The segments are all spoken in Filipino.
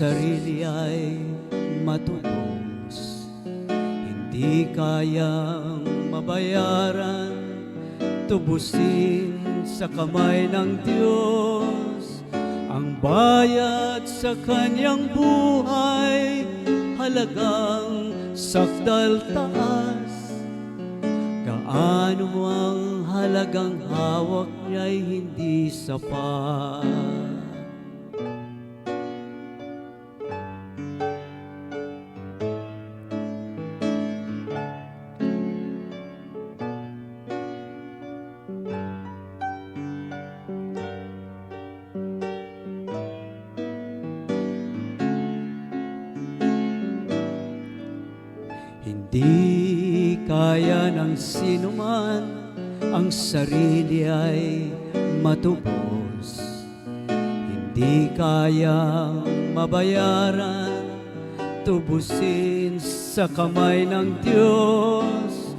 sarili ay matubos, hindi kayang mabayaran, tubusin sa kamay ng Diyos ang bayad sa kanyang buhay, halagang sakdal taas. Gaano ang halagang hawak niya'y hindi sapat. Hindi kaya ng sinuman, ang sarili ay matubos, hindi kayang mabayaran, tubusin sa kamay ng Diyos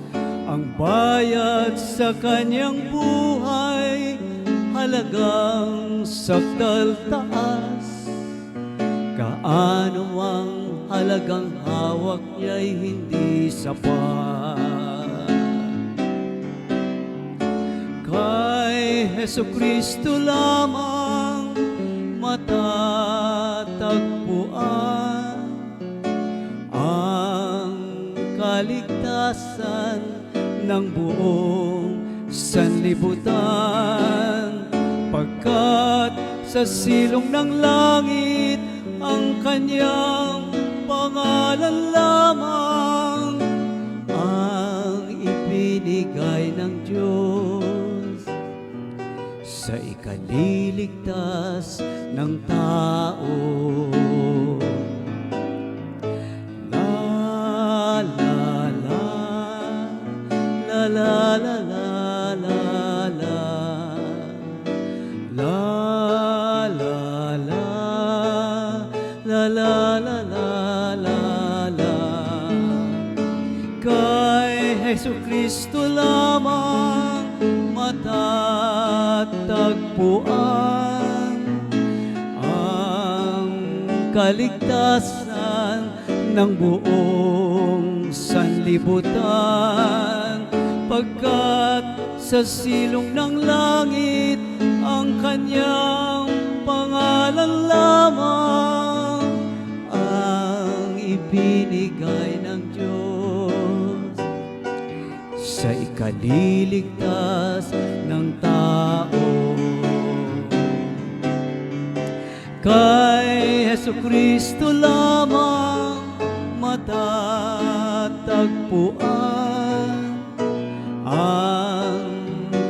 ang bayad sa kanyang buhay, halagang sakdal taas. Gaano ang halagang hawak niya'y hindi sapat. Kay Jesucristo lamang matatagpuan ang kaligtasan ng buong sanlibutan, pagkat sa silong ng langit ang kanyang pangalan lamang ang ibinigay ng Diyos sa ikaliligtas ng tao. La la la la la la la la la la la la la la la. Kay Jesucristo lamang matatagpuan ang kaligtasan ng buong sanlibutan, pagkat sa silong ng langit ang kanyang pangalan lamang ang ibinigay ng Diyos sa ikaliligtas ng tao. Kay Jesucristo lamang matatagpuan ang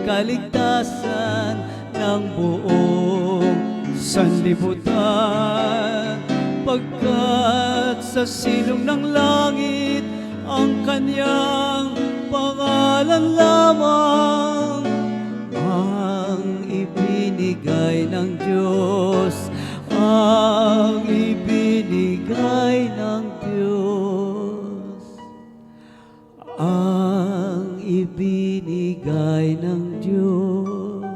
kaligtasan ng buong sanlibutan, pagkat sa silong ng langit ang kanyang pangalan lamang ang ibinigay ng Diyos, ang ibinigay ng Diyos, ang ibinigay ng Diyos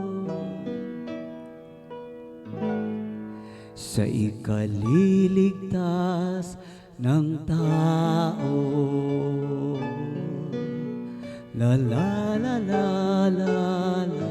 sa ikaliligtas ng tao. La la la la la la.